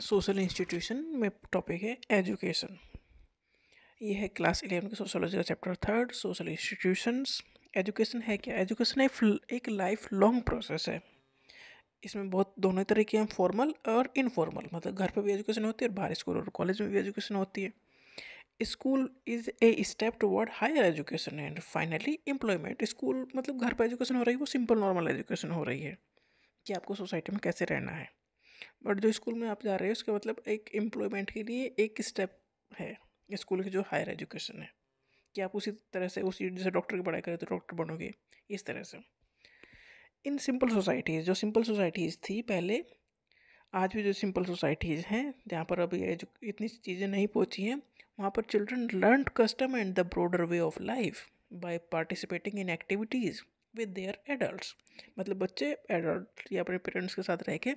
Social institution में topic है education. ये है क्लास 11 के सोशोलॉजी का चैप्टर 3 सोशल इंस्टीट्यूशंस। एजुकेशन है क्या? एजुकेशन एक लाइफ लॉन्ग प्रोसेस है। इसमें बहुत दोनों तरीके हैं, फॉर्मल और इनफॉर्मल। मतलब घर पे भी एजुकेशन होती है और बाहर स्कूल और कॉलेज में भी एजुकेशन होती है। School is a step toward higher education and finally employment. School मतलब घर पे एजुकेशन हो रही है, वो सिंपल नॉर्मल एजुकेशन हो रही है कि आपको सोसाइटी में कैसे रहना है। बट जो स्कूल में आप जा रहे हो उसका मतलब एक एम्प्लॉयमेंट के लिए एक स्टेप है स्कूल की जो हायर एजुकेशन है, कि आप उसी तरह से उसी जैसे डॉक्टर की पढ़ाई करें तो डॉक्टर बनोगे, इस तरह से। इन सिंपल सोसाइटीज़, जो सिंपल सोसाइटीज़ थी पहले, आज भी जो सिंपल सोसाइटीज़ हैं जहाँ पर अभी इतनी चीज़ें नहीं पहुँची हैं, वहाँ पर children learn custom and the broader way of life by participating in activities with their adults. मतलब बच्चे एडल्ट या अपने पेरेंट्स के साथ रह के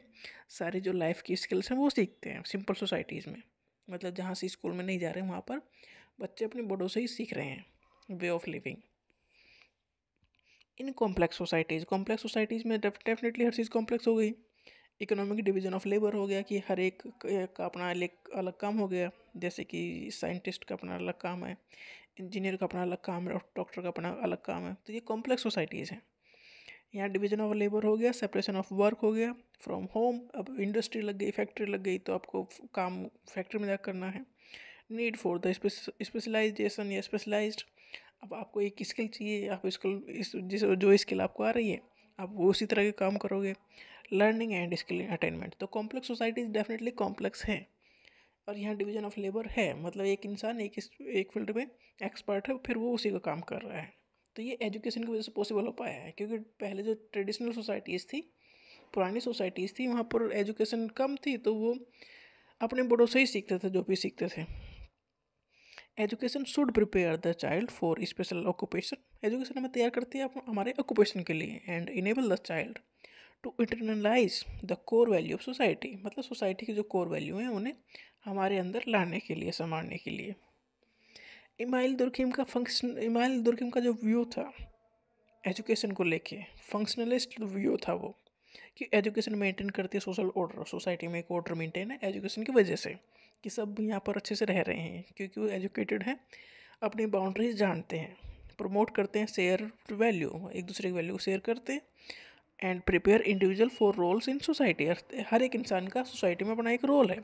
सारी जो लाइफ की स्किल्स हैं वो सीखते हैं सिंपल सोसाइटीज़ में। मतलब जहाँ से स्कूल में नहीं जा रहे हैं वहाँ पर बच्चे अपने बड़ों से ही सीख रहे हैं way of living. In complex societies में डेफिनेटली हर चीज़ कॉम्प्लेक्स हो गई। इकोनॉमिक डिवीजन ऑफ लेबर हो गया कि हर एक का अपना अलग काम हो गया। जैसे कि साइंटिस्ट का अपना अलग काम है, इंजीनियर का अपना अलग काम है और डॉक्टर का अपना अलग काम है। तो ये कॉम्प्लेक्स सोसाइटीज़ हैं। यहाँ डिवीजन ऑफ लेबर हो गया, सेपरेशन ऑफ वर्क हो गया फ्रॉम होम। अब इंडस्ट्री लग गई, फैक्ट्री लग गई, तो आपको काम फैक्ट्री में जाकर करना है। नीड फॉर द स्पेशलाइजेशन या स्पेशलाइज्ड। अब आपको एक स्किल चाहिए, आप जो स्किल आपको आ रही है आप वो उसी तरह के काम करोगे। Learning and skill attainment. तो कॉम्प्लेक्स सोसाइटीज डेफिनेटली कॉम्प्लेक्स है। और यहाँ डिवीजन ऑफ लेबर है, मतलब एक इंसान एक फील्ड में एक्सपर्ट है, फिर वो उसी का काम कर रहा है। तो ये एजुकेशन की वजह से पॉसिबल हो पाया है, क्योंकि पहले जो ट्रेडिशनल सोसाइटीज़ थी, पुरानी सोसाइटीज़ थी, वहाँ पर एजुकेशन कम थी, तो वो अपने बड़ों से ही सीखते थे जो भी सीखते थे। Education should prepare the child for special occupation. Education हमें तैयार करती है हमारे ऑक्यूपेशन के लिए। And enable the child to internalise the core value of society. मतलब सोसाइटी की जो कोर वैल्यू हैं उन्हें हमारे अंदर लाने के लिए, संभालने के लिए। इमाइल दुर्खिम का जो व्यू था एजुकेशन को लेके, फंक्शनलिस्ट व्यू था वो, कि एजुकेशन मेंटेन करती है सोशल ऑर्डर। सोसाइटी में एक ऑर्डर मेंटेन है एजुकेशन की वजह से, कि सब यहाँ पर अच्छे से रह रहे हैं क्योंकि वो एजुकेटेड हैं, अपनी बाउंड्रीज जानते हैं, प्रमोट करते हैं शेयर वैल्यू, एक दूसरे की वैल्यू को शेयर करते हैं। And prepare individual for roles in society. हर एक इंसान का सोसाइटी में अपना एक रोल है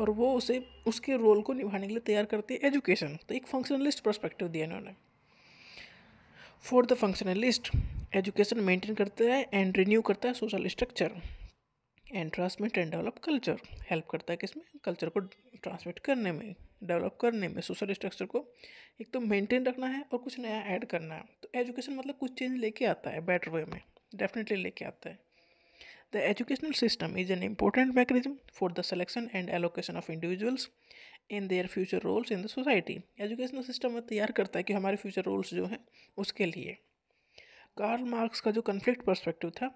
और वो उसे उसके रोल को निभाने के लिए तैयार करती है एजुकेशन। तो एक फंक्शनलिस्ट पर्सपेक्टिव दिया इन्होंने। For the functionalist, education maintain करता है एंड रिन्यू करता है social structure and transmit and develop culture. Help करता है किसमें? कल्चर को ट्रांसमिट करने में, डेवलप करने में, सोशल स्ट्रक्चर को एक तो मेंटेन रखना है और कुछ नया ऐड करना है। तो एजुकेशन मतलब कुछ चेंज लेके आता है, बेटर वे में डेफिनेटली लेके आता है। The educational system is an important mechanism for the selection and allocation of individuals in their future roles in the society. Educational system में तैयार करता है कि हमारे फ्यूचर रोल्स जो हैं उसके लिए। कार्ल मार्क्स का जो कन्फ्लिक्ट पर्सपेक्टिव था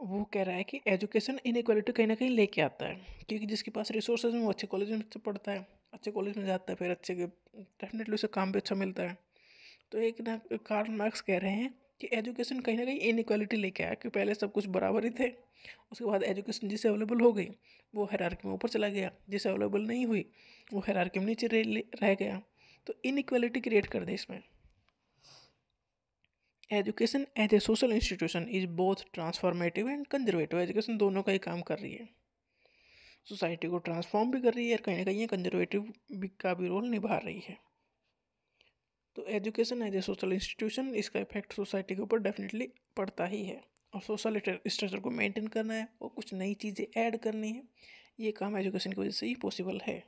वो कह रहा है कि एजुकेशन इनइक्वालिटी कहीं ना कहीं लेके आता है, क्योंकि जिसके पास रिसोर्सेज में वो अच्छे कॉलेज में पढ़ता है, अच्छे कॉलेज में जाता है, फिर डेफिनेटली उसे काम भी अच्छा मिलता है। तो एक ना कार्ल मार्क्स कह रहे हैं कि एजुकेशन कहीं ना कहीं इनइक्वालिटी लेके आया, कि पहले सब कुछ बराबर ही थे, उसके बाद एजुकेशन जिसे अवेलेबल हो गई वो हायरार्की में ऊपर चला गया, जिसे अवेलेबल नहीं हुई वो हायरार्की में नीचे रह गया। तो इनइक्वालिटी क्रिएट कर दे इसमें। Education as a social institution is both transformative and conservative. Education दोनों का ही काम कर रही है, सोसाइटी को ट्रांसफॉर्म भी कर रही है और कहीं ना कहीं कंजर्वेटिव का भी रोल निभा रही है। तो education as a social institution, इसका इफेक्ट सोसाइटी के ऊपर डेफिनेटली पड़ता ही है। और सोशल स्ट्रक्चर को मेंटेन करना है और कुछ नई चीज़ें ऐड करनी है, ये काम एजुकेशन की वजह से ही पॉसिबल है।